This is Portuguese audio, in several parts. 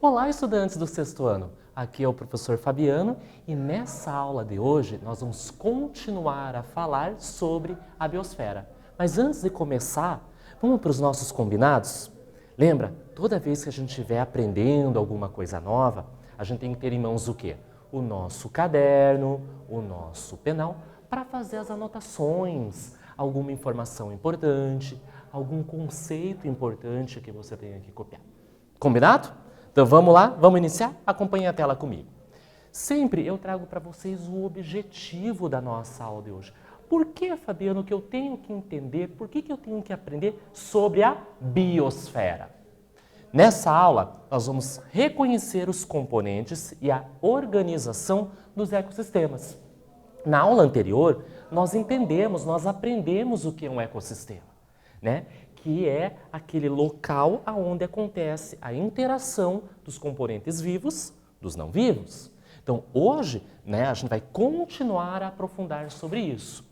Olá, estudantes do sexto ano! Aqui é o professor Fabiano e nessa aula de hoje nós vamos continuar a falar sobre a biosfera. Mas antes de começar, vamos para os nossos combinados? Lembra, toda vez que a gente estiver aprendendo alguma coisa nova, a gente tem que ter em mãos o quê? O nosso caderno, o nosso penal, para fazer as anotações, alguma informação importante, algum conceito importante que você tenha que copiar. Combinado? Então vamos lá, vamos iniciar? Acompanhe a tela comigo. Sempre eu trago para vocês o objetivo da nossa aula de hoje. Por que, Fabiano, que eu tenho que entender, por que eu tenho que aprender sobre a biosfera? Nessa aula, nós vamos reconhecer os componentes e a organização dos ecossistemas. Na aula anterior, nós aprendemos o que é um ecossistema, né? Que é aquele local onde acontece a interação dos componentes vivos dos não vivos. Então, hoje, a gente vai continuar a aprofundar sobre isso.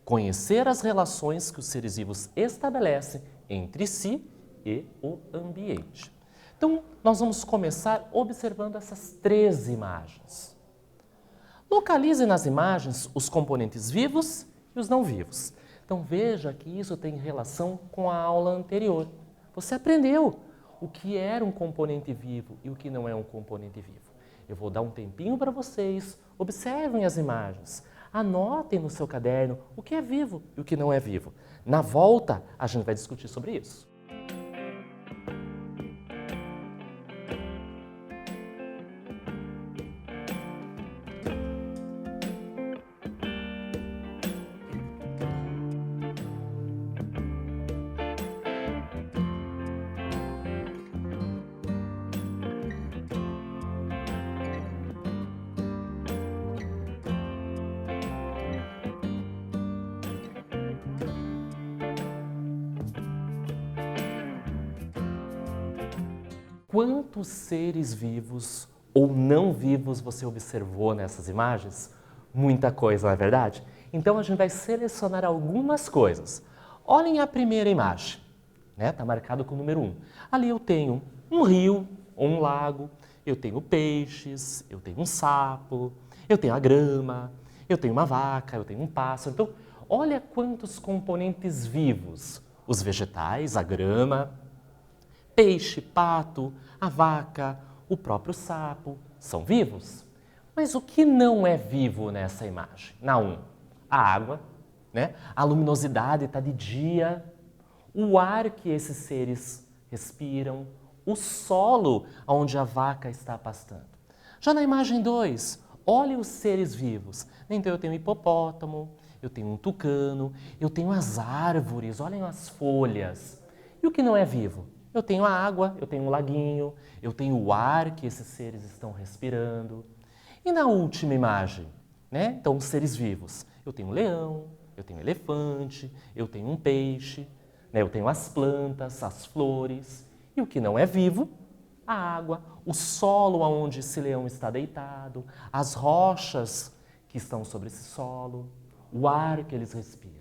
Conhecer as relações que os seres vivos estabelecem entre si e o ambiente. Então, nós vamos começar observando essas 3 imagens. Localize nas imagens os componentes vivos e os não vivos. Então veja que isso tem relação com a aula anterior. Você aprendeu o que era um componente vivo e o que não é um componente vivo. Eu vou dar um tempinho para vocês, observem as imagens, anotem no seu caderno o que é vivo e o que não é vivo. Na volta, a gente vai discutir sobre isso. Quantos seres vivos ou não vivos você observou nessas imagens? Muita coisa, não é verdade? Então a gente vai selecionar algumas coisas. Olhem a primeira imagem, Está marcado com o número 1. Ali eu tenho um rio ou um lago, eu tenho peixes, eu tenho um sapo, eu tenho a grama, eu tenho uma vaca, eu tenho um pássaro. Então, olha quantos componentes vivos. Os vegetais, a grama, peixe, pato, a vaca, o próprio sapo, são vivos. Mas o que não é vivo nessa imagem? Na 1, a água, A luminosidade está de dia, o ar que esses seres respiram, o solo onde a vaca está pastando. Já na imagem 2, olhe os seres vivos. Então eu tenho um hipopótamo, eu tenho um tucano, eu tenho as árvores, olhem as folhas. E o que não é vivo? Eu tenho a água, eu tenho um laguinho, eu tenho o ar que esses seres estão respirando. E na última imagem, Então, os seres vivos. Eu tenho um leão, eu tenho um elefante, eu tenho um peixe, eu tenho as plantas, as flores. E o que não é vivo? A água, o solo onde esse leão está deitado, as rochas que estão sobre esse solo, o ar que eles respiram.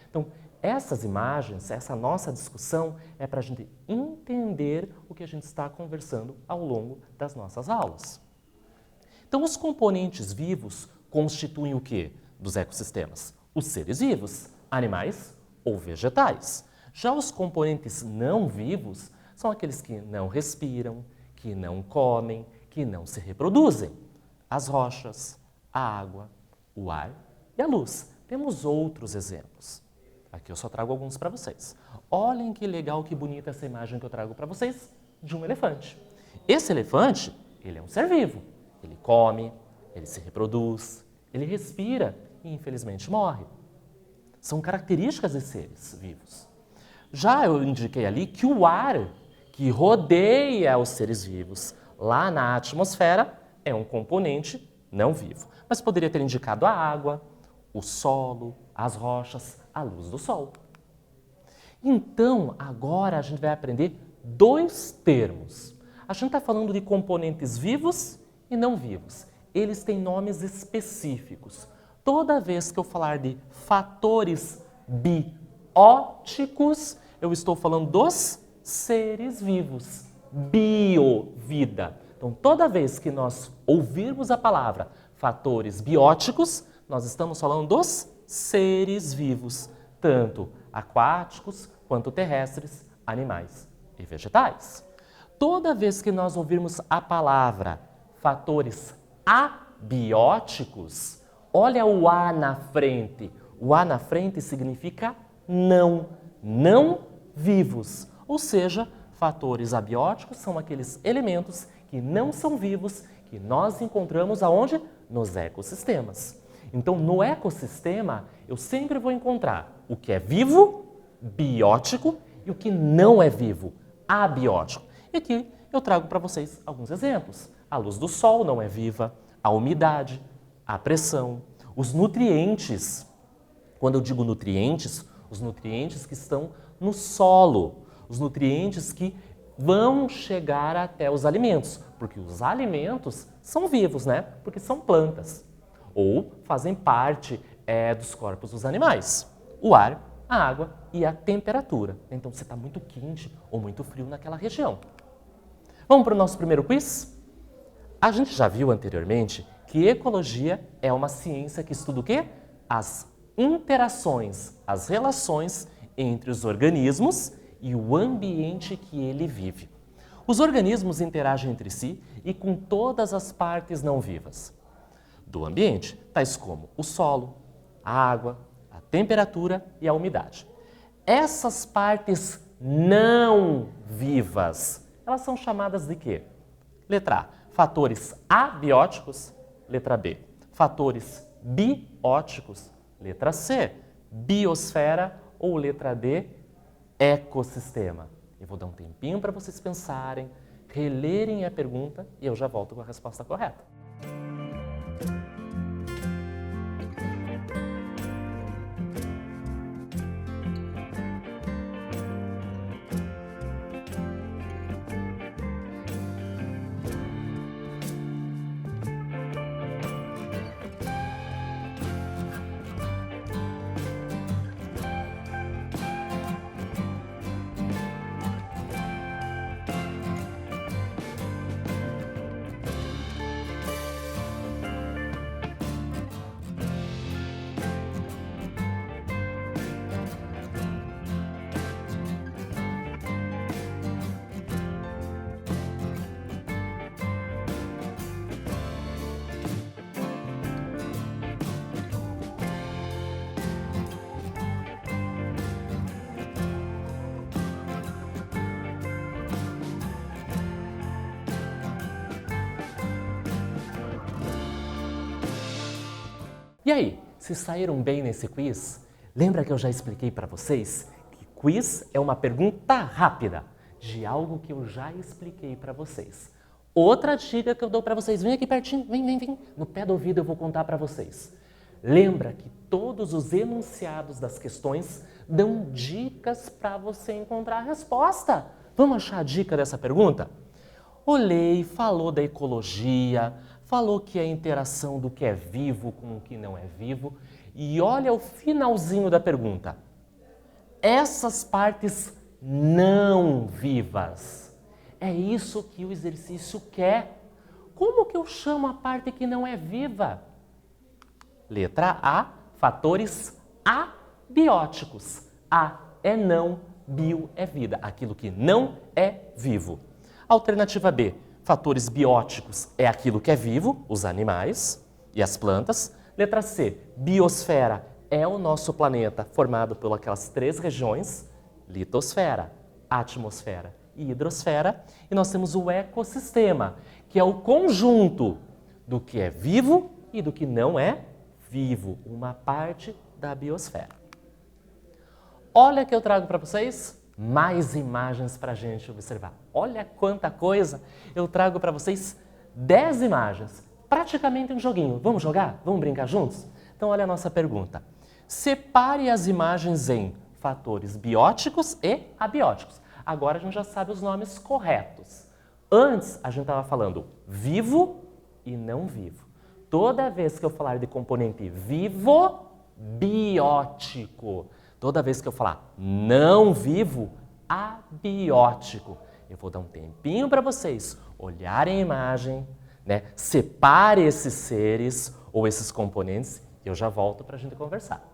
Então, essas imagens, essa nossa discussão é para a gente entender o que a gente está conversando ao longo das nossas aulas. Então, os componentes vivos constituem o quê dos ecossistemas? Os seres vivos, animais ou vegetais. Já os componentes não vivos são aqueles que não respiram, que não comem, que não se reproduzem. As rochas, a água, o ar e a luz. Temos outros exemplos. Aqui eu só trago alguns para vocês. Olhem que legal, que bonita essa imagem que eu trago para vocês de um elefante. Esse elefante, ele é um ser vivo. Ele come, ele se reproduz, ele respira e infelizmente morre. São características de seres vivos. Já eu indiquei ali que o ar que rodeia os seres vivos lá na atmosfera é um componente não vivo. Mas poderia ter indicado a água, o solo, as rochas, a luz do sol. Então, agora a gente vai aprender 2 termos. A gente está falando de componentes vivos e não vivos. Eles têm nomes específicos. Toda vez que eu falar de fatores bióticos, eu estou falando dos seres vivos. Bio, vida. Então, toda vez que nós ouvirmos a palavra fatores bióticos, nós estamos falando dos seres vivos, tanto aquáticos quanto terrestres, animais e vegetais. Toda vez que nós ouvirmos a palavra fatores abióticos, olha o A na frente. O A na frente significa não vivos. Ou seja, fatores abióticos são aqueles elementos que não são vivos, que nós encontramos aonde? Nos ecossistemas. Então, no ecossistema, eu sempre vou encontrar o que é vivo, biótico, e o que não é vivo, abiótico. E aqui eu trago para vocês alguns exemplos. A luz do sol não é viva, a umidade, a pressão, os nutrientes. Quando eu digo nutrientes, os nutrientes que estão no solo, os nutrientes que vão chegar até os alimentos, porque os alimentos são vivos, né? Porque são plantas, ou fazem parte dos corpos dos animais. O ar, a água e a temperatura. Então, se está muito quente ou muito frio naquela região. Vamos para o nosso primeiro quiz? A gente já viu anteriormente que ecologia é uma ciência que estuda o quê? As interações, as relações entre os organismos e o ambiente que ele vive. Os organismos interagem entre si e com todas as partes não vivas do ambiente, tais como o solo, a água, a temperatura e a umidade. Essas partes não vivas, elas são chamadas de quê? Letra A, fatores abióticos. Letra B, fatores bióticos. Letra C, biosfera. Ou letra D, ecossistema. Eu vou dar um tempinho para vocês pensarem, relerem a pergunta e eu já volto com a resposta correta. E aí, se saíram bem nesse quiz? Lembra que eu já expliquei para vocês que quiz é uma pergunta rápida de algo que eu já expliquei para vocês. Outra dica que eu dou para vocês, vem aqui pertinho, vem, no pé do ouvido eu vou contar para vocês. Lembra que todos os enunciados das questões dão dicas para você encontrar a resposta. Vamos achar a dica dessa pergunta? Olhei, falou da ecologia, falou que é a interação do que é vivo com o que não é vivo. E olha o finalzinho da pergunta. Essas partes não vivas. É isso que o exercício quer. Como que eu chamo a parte que não é viva? Letra A, fatores abióticos. A é não, bio é vida, aquilo que não é vivo. Alternativa B, fatores bióticos é aquilo que é vivo, os animais e as plantas. Letra C, biosfera é o nosso planeta formado por aquelas três regiões, litosfera, atmosfera e hidrosfera. E nós temos o ecossistema, que é o conjunto do que é vivo e do que não é vivo, uma parte da biosfera. Olha que eu trago para vocês mais imagens para a gente observar. Olha quanta coisa! Eu trago para vocês 10 imagens, praticamente um joguinho. Vamos jogar? Vamos brincar juntos? Então olha a nossa pergunta. Separe as imagens em fatores bióticos e abióticos. Agora a gente já sabe os nomes corretos. Antes a gente estava falando vivo e não vivo. Toda vez que eu falar de componente vivo, biótico. Toda vez que eu falar não vivo, abiótico. eu vou dar um tempinho para vocês olharem a imagem, né? Separe esses seres ou esses componentes e eu já volto para a gente conversar.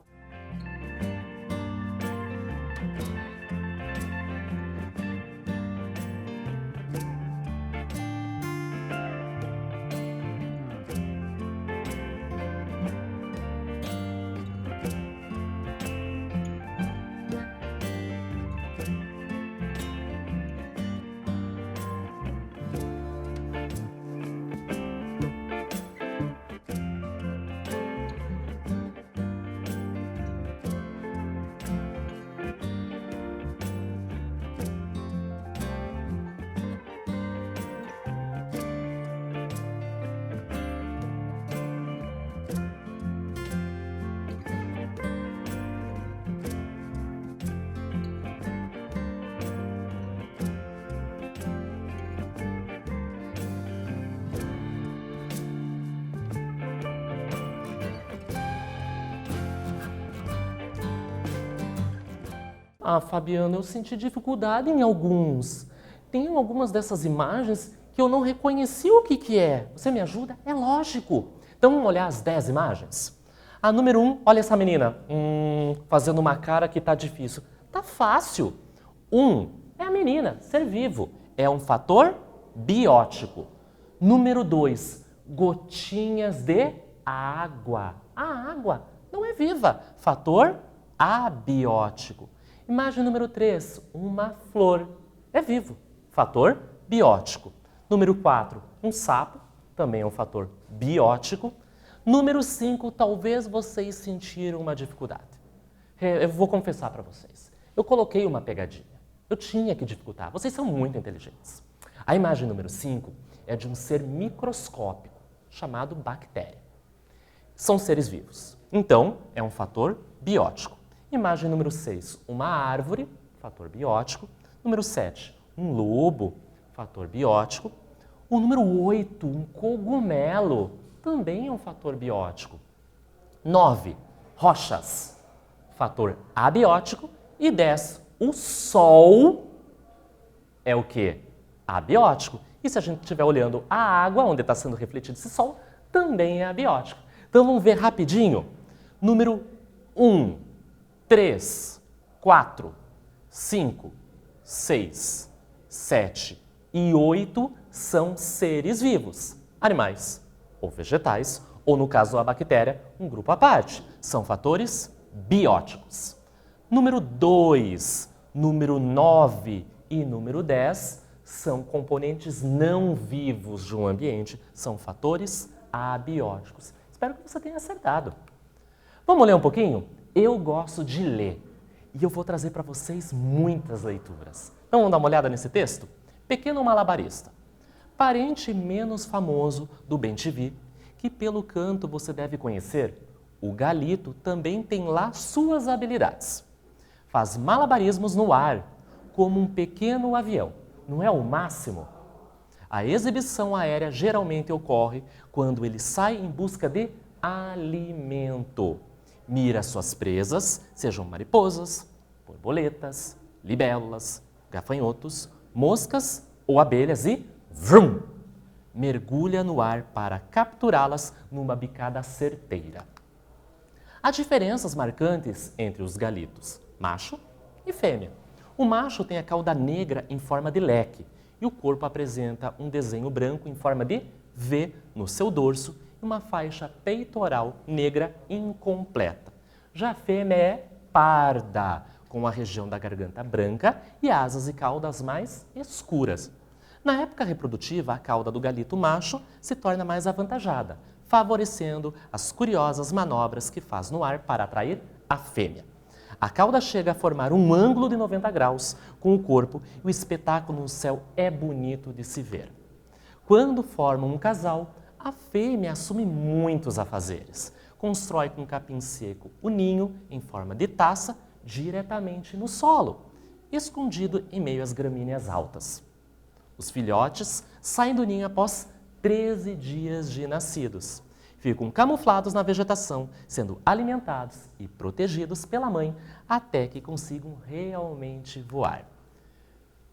Ah, Fabiana, eu senti dificuldade em alguns. Tem algumas dessas imagens que eu não reconheci o que é. Você me ajuda? É lógico. Então vamos olhar as 10 imagens? A número 1, olha essa menina. Fazendo uma cara que tá difícil. Tá fácil. 1 é a menina, ser vivo. É um fator biótico. Número 2, gotinhas de água. A água não é viva. Fator abiótico. Imagem número 3, uma flor. É vivo. Fator biótico. Número 4, um sapo. Também é um fator biótico. Número 5, talvez vocês sentiram uma dificuldade. Eu vou confessar para vocês. Eu coloquei uma pegadinha. Eu tinha que dificultar. Vocês são muito inteligentes. A imagem número 5 é de um ser microscópico, chamado bactéria. São seres vivos. Então, é um fator biótico. Imagem número 6, uma árvore, fator biótico. Número 7, um lobo, fator biótico. O número 8, um cogumelo, também é um fator biótico. 9, rochas, fator abiótico. E 10, o sol é o quê? Abiótico. E se a gente estiver olhando a água, onde está sendo refletido esse sol, também é abiótico. Então vamos ver rapidinho. Número 1, 3, 4, 5, 6, 7 e 8 são seres vivos, animais ou vegetais, ou no caso da bactéria, um grupo à parte. São fatores bióticos. Número 2, número 9 e número 10 são componentes não vivos de um ambiente, são fatores abióticos. Espero que você tenha acertado. Vamos ler um pouquinho? Eu gosto de ler e eu vou trazer para vocês muitas leituras. Então vamos dar uma olhada nesse texto? Pequeno malabarista. Parente menos famoso do bem-te-vi, que pelo canto você deve conhecer, o galito também tem lá suas habilidades. Faz malabarismos no ar, como um pequeno avião. Não é o máximo? A exibição aérea geralmente ocorre quando ele sai em busca de alimento. Mira suas presas, sejam mariposas, borboletas, libélulas, gafanhotos, moscas ou abelhas e vrum! Mergulha no ar para capturá-las numa bicada certeira. Há diferenças marcantes entre os galitos, macho e fêmea. O macho tem a cauda negra em forma de leque e o corpo apresenta um desenho branco em forma de V no seu dorso e uma faixa peitoral negra incompleta. Já a fêmea é parda, com a região da garganta branca e asas e caudas mais escuras. Na época reprodutiva, a cauda do galito macho se torna mais avantajada, favorecendo as curiosas manobras que faz no ar para atrair a fêmea. A cauda chega a formar um ângulo de 90 graus com o corpo e o espetáculo no céu é bonito de se ver. Quando formam um casal, a fêmea assume muitos afazeres. Constrói com capim seco o ninho em forma de taça diretamente no solo, escondido em meio às gramíneas altas. Os filhotes saem do ninho após 13 dias de nascidos. Ficam camuflados na vegetação, sendo alimentados e protegidos pela mãe até que consigam realmente voar.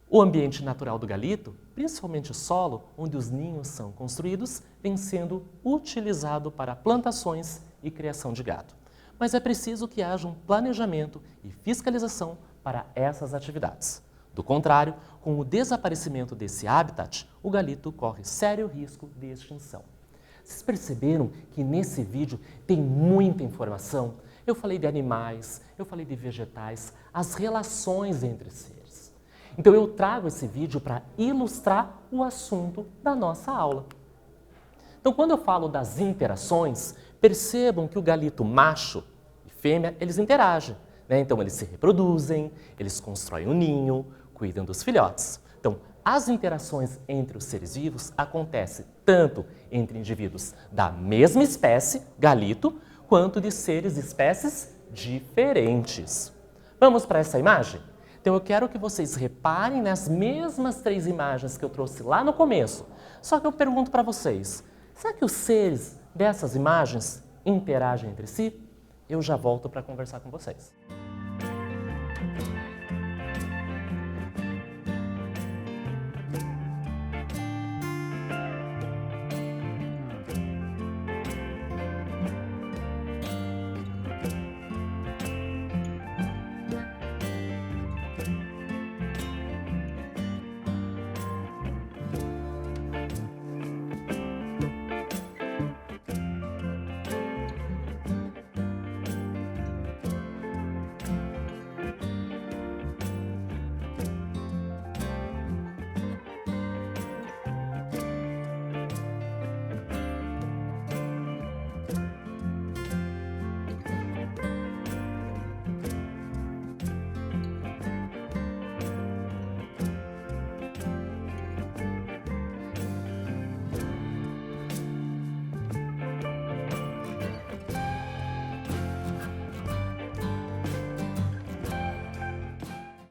O ambiente natural do galito, principalmente o solo, onde os ninhos são construídos, vem sendo utilizado para plantações e criação de gado. Mas é preciso que haja um planejamento e fiscalização para essas atividades. Do contrário, com o desaparecimento desse habitat, o galito corre sério risco de extinção. Vocês perceberam que nesse vídeo tem muita informação? Eu falei de animais, eu falei de vegetais, as relações entre seres. Então eu trago esse vídeo para ilustrar o assunto da nossa aula. Então quando eu falo das interações, percebam que o galito macho e fêmea, eles interagem. Então eles se reproduzem, eles constroem um ninho, cuidam dos filhotes. Então as interações entre os seres vivos acontecem tanto entre indivíduos da mesma espécie, galito, quanto de seres e espécies diferentes. Vamos para essa imagem? Então eu quero que vocês reparem nas mesmas 3 imagens que eu trouxe lá no começo. Só que eu pergunto para vocês, será que os seres dessas imagens interagem entre si? Eu já volto para conversar com vocês.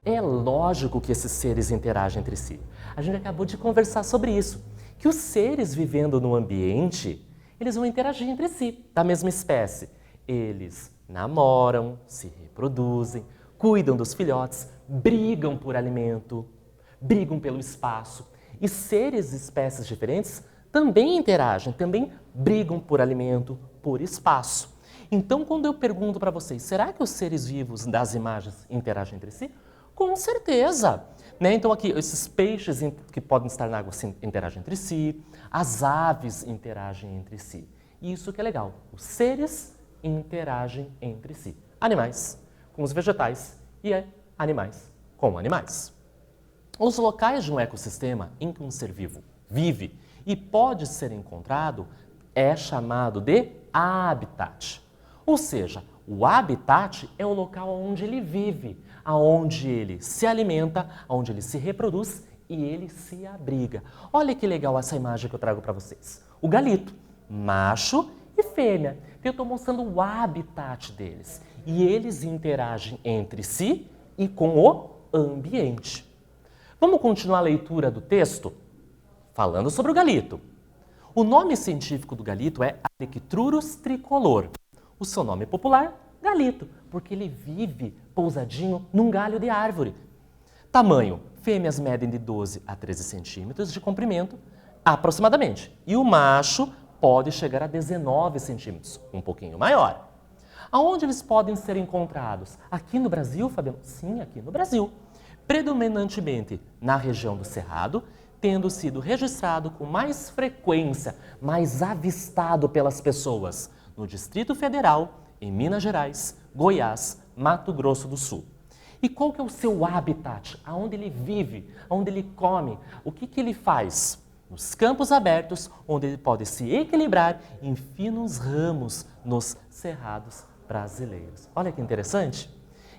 É lógico que esses seres interagem entre si. A gente acabou de conversar sobre isso, que os seres vivendo no ambiente, eles vão interagir entre si, da mesma espécie. Eles namoram, se reproduzem, cuidam dos filhotes, brigam por alimento, brigam pelo espaço. E seres e espécies diferentes também interagem, também brigam por alimento, por espaço. Então, quando eu pergunto para vocês, será que os seres vivos das imagens interagem entre si? Com certeza! Então aqui, esses peixes que podem estar na água interagem entre si, as aves interagem entre si. E isso que é legal, os seres interagem entre si. Animais com os vegetais e animais com animais. Os locais de um ecossistema em que um ser vivo vive e pode ser encontrado é chamado de habitat. Ou seja, o habitat é o local onde ele vive, onde ele se alimenta, onde ele se reproduz e ele se abriga. Olha que legal essa imagem que eu trago para vocês. O galito, macho e fêmea. Eu estou mostrando o habitat deles. E eles interagem entre si e com o ambiente. Vamos continuar a leitura do texto? Falando sobre o galito. O nome científico do galito é Alectrurus tricolor. O seu nome popular, galito, porque ele vive pousadinho num galho de árvore. Tamanho, fêmeas medem de 12 a 13 centímetros de comprimento, aproximadamente. E o macho pode chegar a 19 centímetros, um pouquinho maior. Aonde eles podem ser encontrados? Aqui no Brasil, Fabiano? Sim, aqui no Brasil. Predominantemente na região do Cerrado, tendo sido registrado com mais frequência, mais avistado pelas pessoas, no Distrito Federal, em Minas Gerais, Goiás, Mato Grosso do Sul. E qual que é o seu habitat? Aonde ele vive? Aonde ele come? O que ele faz? Nos campos abertos, onde ele pode se equilibrar em finos ramos nos cerrados brasileiros. Olha que interessante!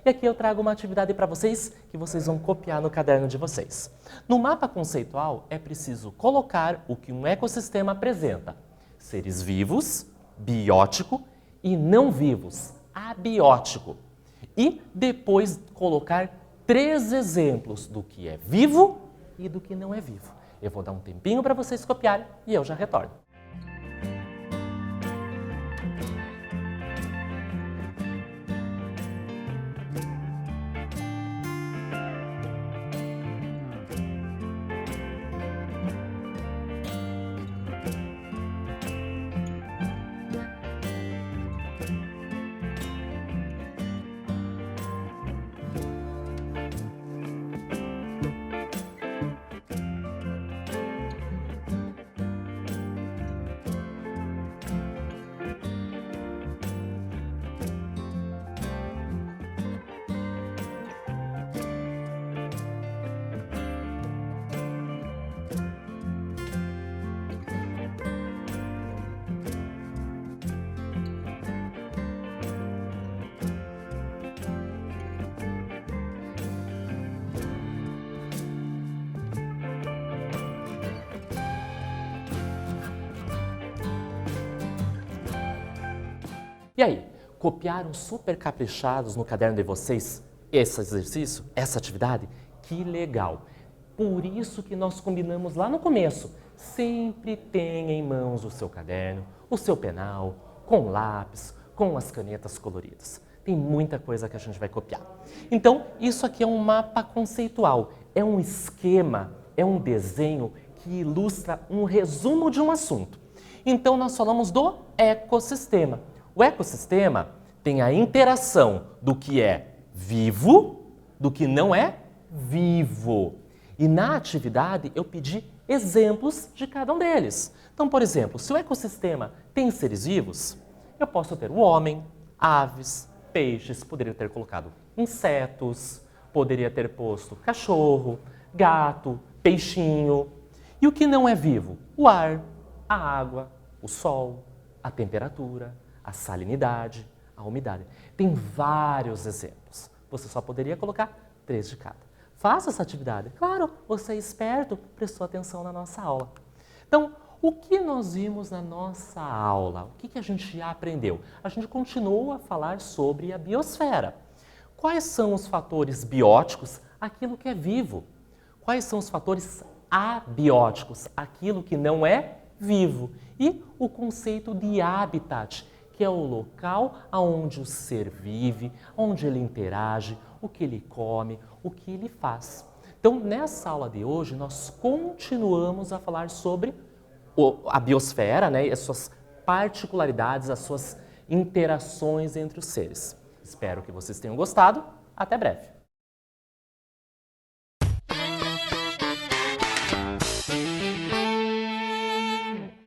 E aqui eu trago uma atividade para vocês que vocês vão copiar no caderno de vocês. No mapa conceitual, é preciso colocar o que um ecossistema apresenta. Seres vivos, biótico, e não vivos, abiótico. E depois colocar 3 exemplos do que é vivo e do que não é vivo. Eu vou dar um tempinho para vocês copiarem e eu já retorno. E aí, copiaram super caprichados no caderno de vocês esse exercício, essa atividade? Que legal! Por isso que nós combinamos lá no começo, sempre tenha em mãos o seu caderno, o seu penal, com lápis, com as canetas coloridas. Tem muita coisa que a gente vai copiar. Então, isso aqui é um mapa conceitual, é um esquema, é um desenho que ilustra um resumo de um assunto. Então, nós falamos do ecossistema. O ecossistema tem a interação do que é vivo, do que não é vivo. E na atividade eu pedi exemplos de cada um deles. Então, por exemplo, se o ecossistema tem seres vivos, eu posso ter o homem, aves, peixes, poderia ter colocado insetos, poderia ter posto cachorro, gato, peixinho. E o que não é vivo? O ar, a água, o sol, a temperatura, a salinidade, a umidade. Tem vários exemplos. Você só poderia colocar 3 de cada. Faça essa atividade. Claro, você é esperto, prestou atenção na nossa aula. Então, o que nós vimos na nossa aula? O que a gente já aprendeu? A gente continuou a falar sobre a biosfera. Quais são os fatores bióticos? Aquilo que é vivo. Quais são os fatores abióticos? Aquilo que não é vivo. E o conceito de habitat, que é o local onde o ser vive, onde ele interage, o que ele come, o que ele faz. Então, nessa aula de hoje, nós continuamos a falar sobre a biosfera, né, e as suas particularidades, as suas interações entre os seres. Espero que vocês tenham gostado. Até breve!